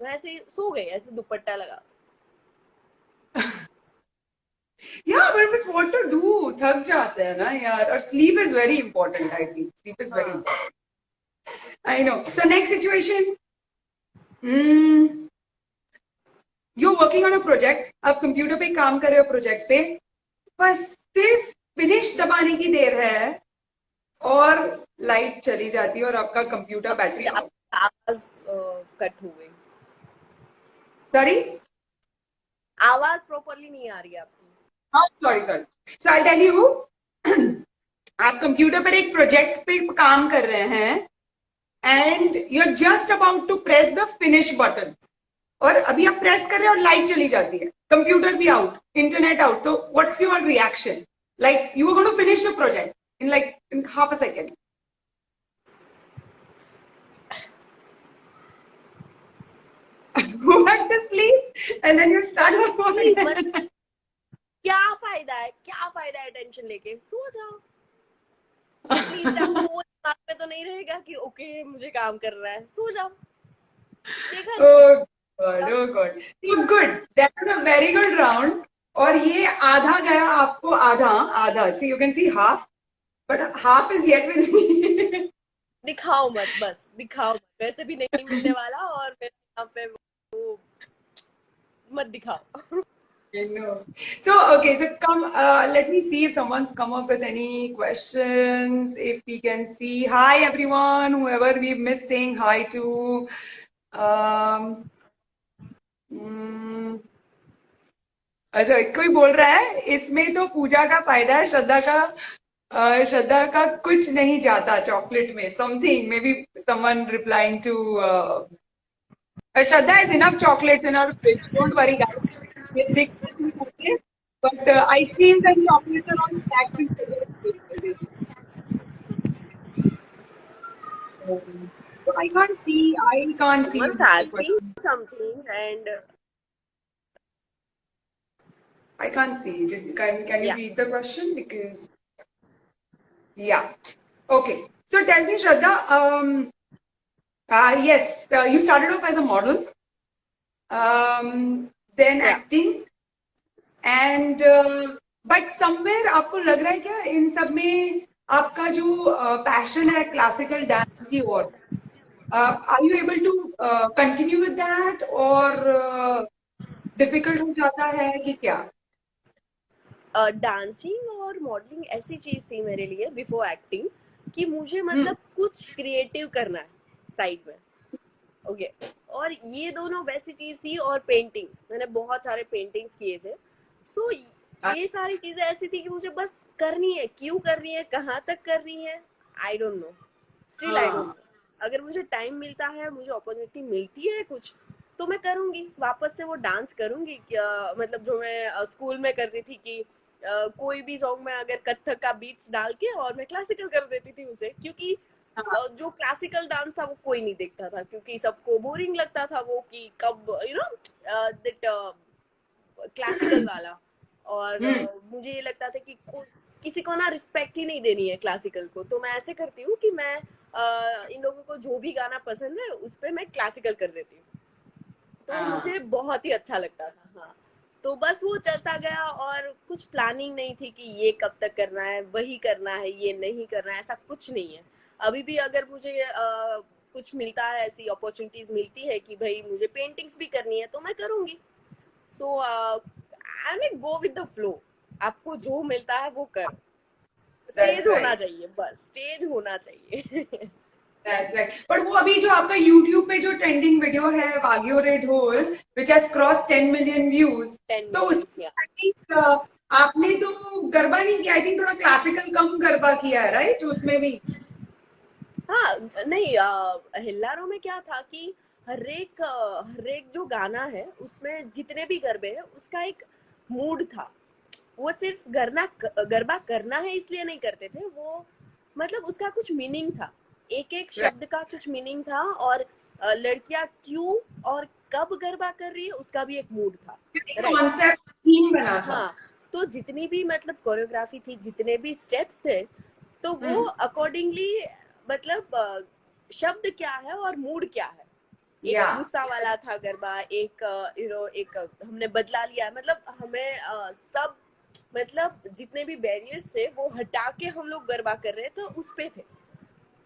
मैं ऐसे ही सो गई ऐसे दुपट्टा लगा. Yeah, but it's what to do. थक जाते हैं ना यार. और sleep is very important. I think sleep is very important. I know. So next situation. You're working on a project. आप कंप्यूटर पे काम कर रहे हो प्रोजेक्ट पे, बस सिर्फ फिनिश दबाने की देर है और लाइट चली जाती है और आपका कंप्यूटर बैटरी आवाज कट हो गई. सॉरी, आवाज प्रॉपर्ली नहीं आ रही है आपकी. हाँ sorry. So I tell you, आप कंप्यूटर पर एक प्रोजेक्ट पे काम कर रहे हैं and you are just about to press the finish button, और अभी आप प्रेस कर रहे हैं और लाइट चली जाती है, कंप्यूटर भी आउट, इंटरनेट आउट. तो what's your reaction? Like you are going to finish the project in half a second. Go back to sleep and then you start working. क्या फायदा है टेंशन लेके, सो जाओ. एटलीस्ट आपको वो दिमाग में तो नहीं रहेगा कि ओके मुझे काम कर रहा है, सो जाओ. देखा. Oh God. So good. That was a very good round. और ये आधा गया आपको, आधा. See, you can see half, but half is yet with me. दिखाओ मत, बस दिखाओ मत. वैसे भी नहीं मिलने वाला और मेरे यहाँ पे वो मत दिखाओ. No. So, okay, so come, let me see if someone's come up with any questions, if we can see. Hi, everyone, whoever we've missed saying hi to. अच्छा, कोई बोल रहा है इसमें तो पूजा का फायदा है, श्रद्धा का कुछ नहीं जाता चॉकलेट में, something, maybe someone replying to Shraddha is enough chocolates in our fridge. Don't worry, guys. But ice creams and chocolates are on stack. So I can't see. Someone's asking something and I can't see. Can you read the question? Because yeah. Okay. So tell me, Shraddha. Yes, you started off as a model, then acting, and but somewhere आपको लग रहा है क्या इन सब में आपका जो पैशन है क्लासिकल डांस की ओर, are you able to continue with that और डिफिकल्ट हो जाता है कि क्या? डांसिंग और मॉडलिंग ऐसी चीज थी मेरे लिए बिफोर एक्टिंग कि मुझे मतलब कुछ क्रिएटिव करना है साइड में. ओके. और ये दोनों वैसी चीज थी. और पेंटिंग्स, मैंने बहुत सारे पेंटिंग्स किए थे. सो ये सारी चीजें ऐसी थी कि मुझे बस करनी है, क्यों करनी है, कहाँ तक करनी है, I don't know, still I don't know. अगर मुझे टाइम मिलता है, मुझे अपॉर्चुनिटी मिलती है कुछ, तो मैं करूंगी, वापस से वो डांस करूंगी। क्या मतलब जो मैं स्कूल में करती थी कि कोई भी सॉन्ग में अगर कथक का बीट्स डाल के और मैं क्लासिकल कर देती थी उसे, क्योंकि जो क्लासिकल डांस था वो कोई नहीं देखता था, क्योंकि सबको बोरिंग लगता था वो, कि कब यू नो दैट क्लासिकल वाला। और मुझे ये लगता था कि किसी को ना रिस्पेक्ट ही नहीं देनी है क्लासिकल को, तो मैं ऐसे करती हूँ कि मैं इन लोगों को जो भी गाना पसंद है उस पर मैं क्लासिकल कर देती हूँ, तो मुझे बहुत ही अच्छा लगता था। हाँ, तो बस वो चलता गया, और कुछ प्लानिंग नहीं थी कि ये कब तक करना है, वही करना है, ये नहीं करना है, ऐसा कुछ नहीं है। अभी भी अगर मुझे कुछ मिलता है, ऐसी अपॉर्चुनिटीज मिलती है कि भाई मुझे पेंटिंग्स भी करनी है, तो मैं करूंगी। So I mean go with the flow, आपको जो मिलता है वो कर, स्टेज That's होना right. चाहिए, बस स्टेज होना चाहिए। That's right. But वो अभी जो आपका YouTube पे जो ट्रेंडिंग वीडियो है वागियो रे ढोल which has crossed 10 million views, 10 तो millions या उसमें I think आपने तो गरबा नहीं किया, आई थिंक थोड़ा क्लासिकल कम गरबा किया है, राइट उसमें भी? हाँ, नहीं हेल्लारो में क्या था कि हर एक जो गाना है उसमें जितने भी गरबे हैं उसका एक मूड था। वो सिर्फ गरबा करना है इसलिए नहीं करते थे वो, मतलब उसका कुछ मीनिंग था, एक एक शब्द का कुछ मीनिंग था। और लड़कियां क्यों और कब गरबा कर रही है उसका भी एक मूड था, राइट। कॉन्सेप्ट थीम बना था। हाँ, तो जितनी भी मतलब कोरियोग्राफी थी, जितने भी स्टेप्स थे, तो वो अकॉर्डिंगली मतलब शब्द क्या है और मूड क्या है। एक या गुस्सा वाला था गरबा, एक एक हमने बदला लिया, मतलब हमें सब मतलब जितने भी बैरियर्स थे वो हटा के हम लोग गरबा कर रहे थे, तो उस पे थे,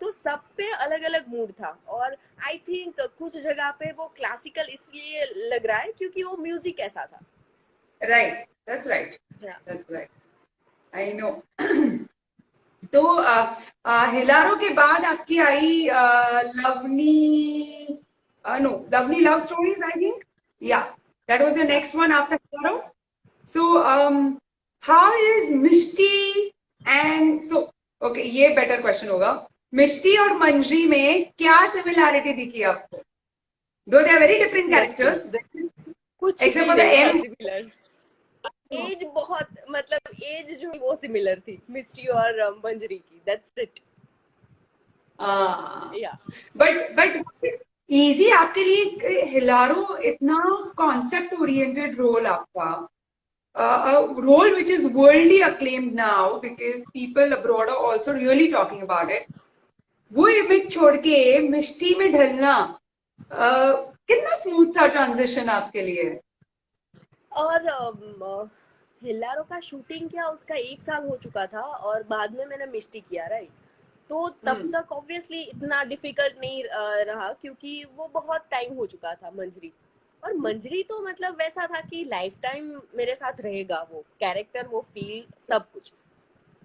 तो सब पे अलग अलग मूड था। और आई थिंक कुछ जगह पे वो क्लासिकल इसलिए लग रहा है क्योंकि वो म्यूजिक ऐसा था। Right, that's right, Yeah. That's right, I know. तो हिलारो के बाद आपकी आई लवनी, no lovely love stories I think, या that was the Yeah. Next one after Hellaro. So, how is Mishti and so okay, ये better question होगा. मिष्टी और मंजरी में क्या सिमिलैरिटी दिखी आपको? Though they are very different nothing, characters, कुछ except भी for the नहीं था M. सिमिलर। एज बहुत मतलब एज जो वो सिमिलर थी मिस्टी और मंजरी की, दैट्स इट। Uh, या but easy आपके लिए हिलारो इतना concept oriented role आपका, a role which is worldly acclaimed now because people abroad are also really talking about it. वो इमेज छोड़ के मिष्टी में ढलना कितना स्मूथ था ट्रांजिशन आपके लिए? और हिल्लारो का शूटिंग किया उसका 1 साल हो चुका था, और बाद में मैंने मिस्टी किया, राइट। तो तब तक ऑब्वियसली इतना डिफिकल्ट नहीं रहा, क्योंकि वो बहुत टाइम हो चुका था मंजरी। और मंजरी तो मतलब वैसा था कि लाइफ टाइम मेरे साथ रहेगा, वो कैरेक्टर, वो फील, सब कुछ।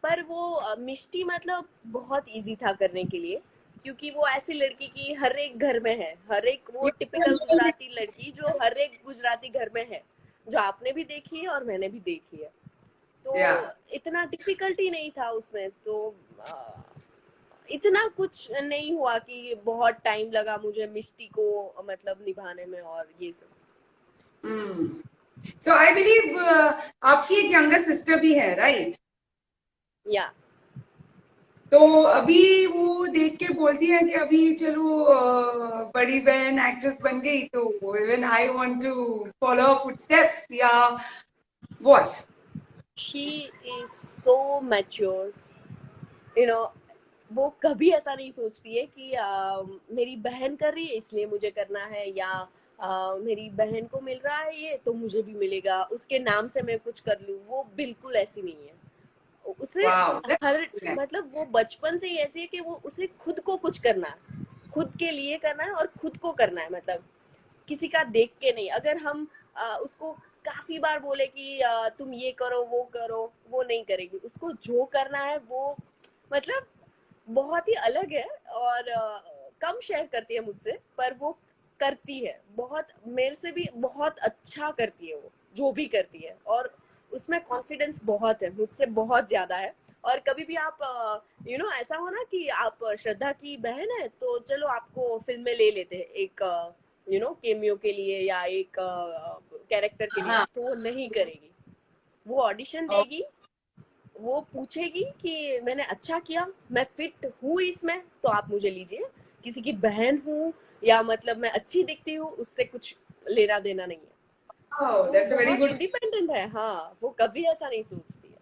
पर वो मिष्टी मतलब बहुत इजी था करने के लिए, क्योंकि वो ऐसी लड़की की हर एक घर में है, हर एक वो टिपिकल गुजराती लड़की जो हर एक गुजराती घर में है, जो आपने भी देखी है और मैंने भी देखी है। तो या इतना डिफिकल्टी नहीं था उसमें, तो इतना कुछ नहीं हुआ कि बहुत टाइम लगा मुझे मिष्टी को मतलब निभाने में और ये सब। सो आई बिलीव आपकी एक यंगर सिस्टर भी है, राइट? या तो अभी वो देख के बोलती है कि अभी चलो बड़ी बहन एक्ट्रेस बन गई तो even I want to follow footsteps, या what? She is so mature, you know. वो कभी ऐसा नहीं सोचती है कि मेरी बहन कर रही है इसलिए मुझे करना है, या मेरी बहन को मिल रहा है ये तो मुझे भी मिलेगा, उसके नाम से मैं कुछ कर लूं। वो बिल्कुल ऐसी नहीं है। उसे वाओ, हर मतलब वो बचपन से ही ऐसी है कि वो उसे खुद को कुछ करना है, खुद के लिए करना है और खुद को करना है, मतलब किसी का देख के नहीं। अगर हम उसको काफी बार बोले कि तुम ये करो वो करो, वो नहीं करेगी। उसको जो करना है वो मतलब बहुत ही अलग है, और कम शेयर करती है मुझसे, पर वो करती है बहुत, मेरे से भी बहुत अच्छा करती है वो जो भी करती है। और उसमें कॉन्फिडेंस बहुत है, मुझसे बहुत ज्यादा है। और कभी भी आप ऐसा हो ना कि आप श्रद्धा की बहन है तो चलो आपको फिल्म में ले लेते हैं एक केमियो के लिए या एक कैरेक्टर के लिए, हाँ। तो वो नहीं करेगी। वो ऑडिशन देगी, वो पूछेगी कि मैंने अच्छा किया, मैं फिट हूँ इसमें तो आप मुझे लीजिए, किसी की बहन हूँ या मतलब मैं अच्छी दिखती हूँ उससे कुछ लेना देना नहीं है। Oh, तो वो that's a very बहुत good. इंडिपेंडेंट है, हाँ, वो कभी ऐसा नहीं सोचती है।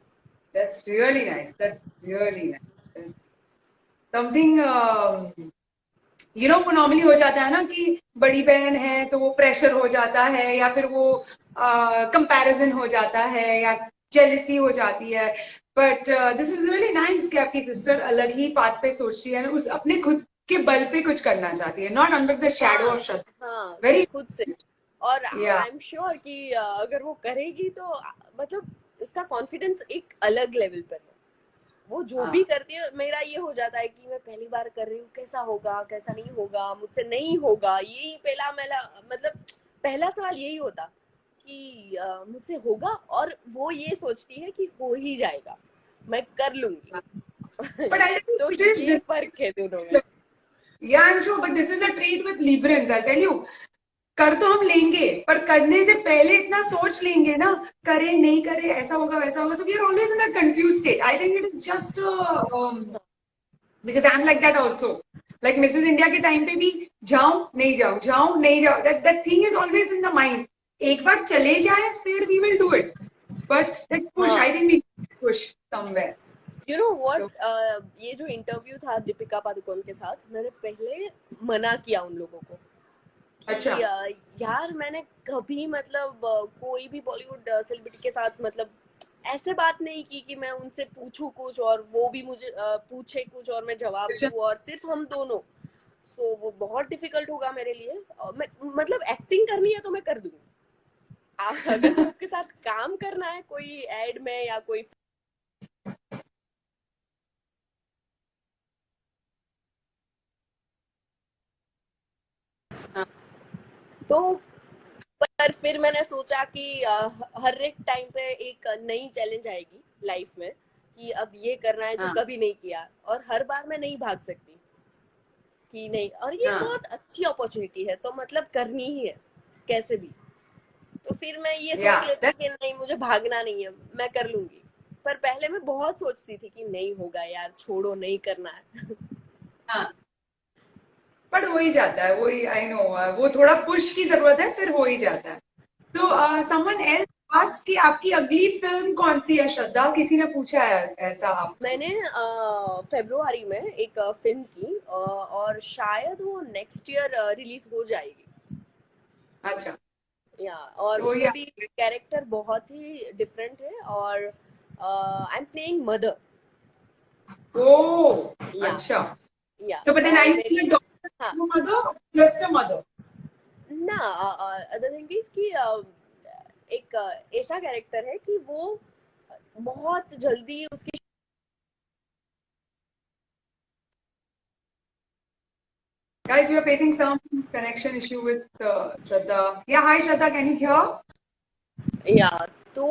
That's really nice. That's really nice. That's something वो नॉर्मली हो जाता है ना कि बड़ी बहन है तो वो प्रेशर हो जाता है या फिर वो कंपैरिजन हो जाता है या जेलिसी हो जाती है। But this is really nice कि आपकी सिस्टर अलग ही बात पे सोच रही है, उस अपने खुद के बल पे कुछ करना चाहती है, नॉट अंडर द शैडो हाँ ऑफ श्रद्धा। हाँ, वेरी खुद से। और या आई एम श्योर कि अगर वो करेगी तो मतलब उसका कॉन्फिडेंस एक अलग लेवल पर है। वो जो भी हाँ करती है, मेरा ये हो जाता है कि मैं पहली बार कर रही हूँ, कैसा होगा कैसा नहीं होगा, मुझसे नहीं होगा, यही पहला मेला मतलब पहला सवाल यही होता कि मुझसे होगा, और वो ये सोचती है कि हो ही जाएगा, मैं कर लूंगी। बट आई तो थिंक ये फर्क है दोनों में। Yeah I am sure, but this is a treat with liberals, I tell you. कर तो हम लेंगे पर करने से पहले इतना सोच लेंगे ना, करे नहीं करे ऐसा होगा वैसा होगा, so we are always in that confused state. I think it is just because I'm like that also. Like Mrs. India के टाइम पे भी जाऊं नहीं जाऊं, जाऊं नहीं जाऊं, that thing is always in the mind. एक बार चले जाए फिर we will do it, but that push, I हाँ, think we push somewhere. You know So, what, ये जो इंटरव्यू था दीपिका पादुकोण के साथ, मैंने पहले मना किया उन लोगों को अच्छा कि यार मैंने कभी मतलब कोई भी बॉलीवुड सेलिब्रिटी के साथ मतलब ऐसे बात नहीं की कि मैं उनसे पूछूं कुछ और वो भी मुझे पूछे कुछ और मैं जवाब दूं और सिर्फ हम दोनों। सो वो बहुत डिफिकल्ट होगा मेरे लिए। मैं मतलब एक्टिंग करनी है तो मैं कर दूंगी, अगर उसके साथ काम करना है कोई एड में या कोई, हाँ तो पर फिर मैंने सोचा कि हर एक टाइम पे एक नई चैलेंज आएगी लाइफ में कि अब ये करना है जो हाँ कभी नहीं किया, और हर बार मैं नहीं भाग सकती कि नहीं, और ये हाँ बहुत अच्छी अपॉर्चुनिटी है तो मतलब करनी ही है कैसे भी। तो फिर मैं ये या सोच लेती कि नहीं मुझे भागना नहीं है, मैं कर लूंगी। पर पहले मैं बहुत सोचती थी कि नहीं होगा यार, छोड़ो, नहीं करना है। हाँ पर हो ही जाता है, वही आई नो, वो थोड़ा पुश की जरूरत है फिर हो ही जाता है। तो समवन एल्स आस्क्ड कि आपकी अगली फिल्म कौन सी है श्रद्धा, किसी ने पूछा है ऐसा आपसे? मैंने फेब्रुआरी में एक फिल्म की और शायद वो नेक्स्ट ईयर रिलीज हो जाएगी। अच्छा या और तो उसमें या भी कैरेक्टर बहुत ही डिफरेंट है, और आई एम प्लेइंग मदर। ओ या अच्छा, या so but then are और you मेरी, a daughter, हाँ mother, just a mother? ना, अदर थिंग इज कि एक ऐसा कैरेक्टर है कि वो बहुत जल्दी उसकी, Guys, we are facing some connection issue with Shraddha. Yeah, hi Shraddha, can you hear? या तो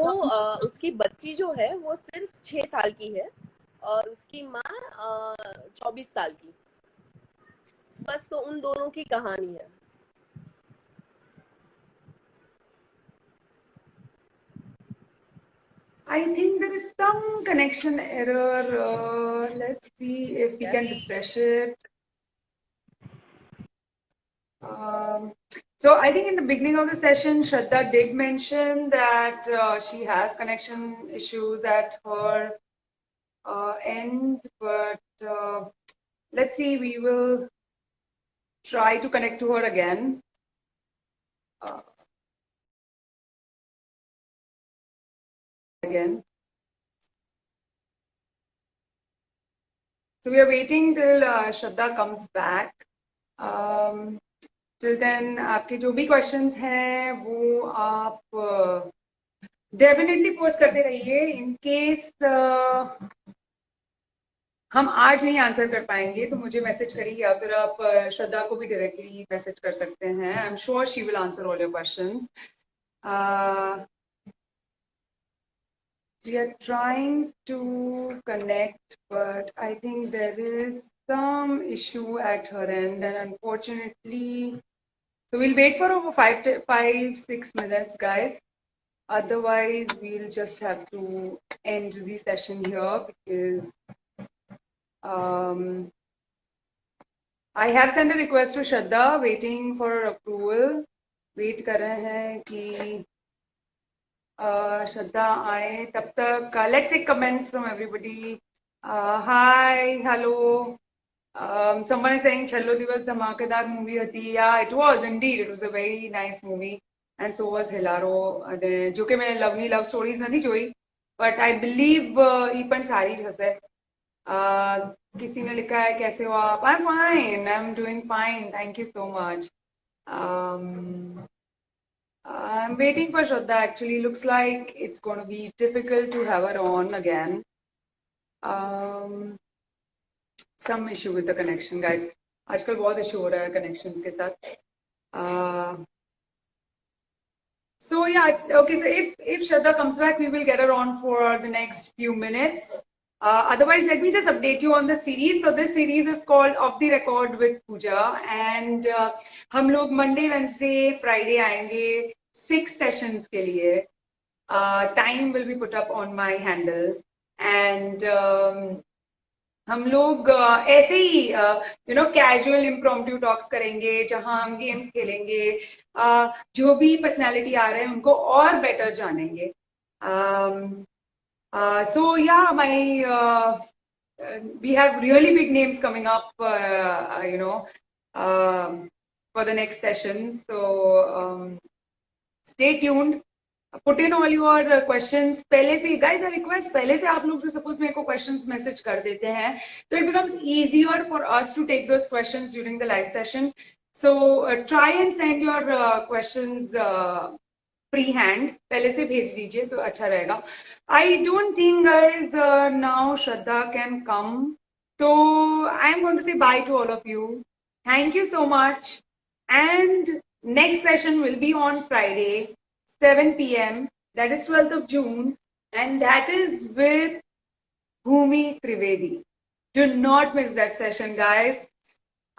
उसकी बच्ची जो है वो सिर्फ 6 साल की है और उसकी माँ 24 साल की। बस तो उन दोनों की कहानी है। I think there is some connection error. Let's see if we can refresh it. Um, so I think in the beginning of the session, Shraddha did mention that she has connection issues at her end, but let's see, we will try to connect to her again. Again. So we are waiting till Shraddha comes back. Till then, आपके जो भी questions हैं वो आप डेफिनेटली पोस्ट करते रहिए। इन केस हम आज नहीं आंसर कर पाएंगे तो मुझे मैसेज करिए या फिर आप श्रद्धा को भी डायरेक्टली मैसेज कर सकते हैं। आई am sure she will answer all your questions. We are trying to connect, but I think there is some issue at her end, and unfortunately, so we'll wait for over 5-6 minutes, guys. Otherwise, we'll just have to end the session here because I have sent a request to Shraddha, waiting for her approval. Wait कर रहे हैं कि श्रद्धा आए तब तक. Let's take comments from everybody. Hi, hello. Someone is saying Chello Divas धमाकेदार movie હતી. Yeah, it was indeed. It was a very nice movie, and so was Hilaro. जो कि मैं lovely love stories नहीं जोई, but I believe ई पण सारी જ હશે. किसी ने लिखा है कैसे हो आप? I'm fine. I'm doing fine. Thank you so much. I'm waiting for Shraddha. Actually, looks like it's going to be difficult to have her on again. Some issue with the connection, guys. आजकल बहुत issue हो रहा है connections के साथ. So yeah, okay. So if Shraddha comes back, we will get her on for the next few minutes. Otherwise, let me just update you on the series. So this series is called Off the Record with Pooja, and हम लोग Monday, Wednesday, Friday आएंगे 6 sessions के लिए. Time will be put up on my handle, and हम लोग ऐसे ही कैजुअल इम्प्रॉम्प्टू टॉक्स करेंगे जहां हम गेम्स खेलेंगे. जो भी पर्सनालिटी आ रहे हैं उनको और बेटर जानेंगे. So yeah, we have really big names coming up, for the next session. So stay tuned. Put in all your questions. पहले से, guys, I request पहले से आप लोग जो suppose मेरे को questions message कर देते हैं, so it becomes easier for us to take those questions during the live session. So try and send your questions pre-hand. पहले से भेज दीजिए तो अच्छा रहेगा. I don't think, guys, now Shraddha can come. So I'm going to say bye to all of you. Thank you so much. And next session will be on Friday, 7 p.m. That is 12th of June. And that is with Bhumi Trivedi. Do not miss that session, guys.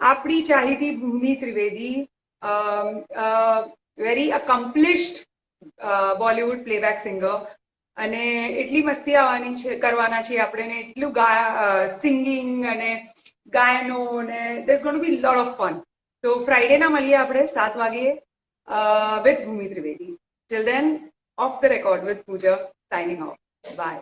Apni chahidi Bhumi Trivedi, very accomplished Bollywood playback singer. અને એટલી મસ્તી આવવાની છે, કરવાના છે આપણે, ને એટલું સિંગિંગ અને ગાયનો, અને there's going to be a lot of fun. So Friday ના મળીએ આપણે 7 વાગે with Bhumi Trivedi. Till then, off the record with Pooja, signing off. Bye.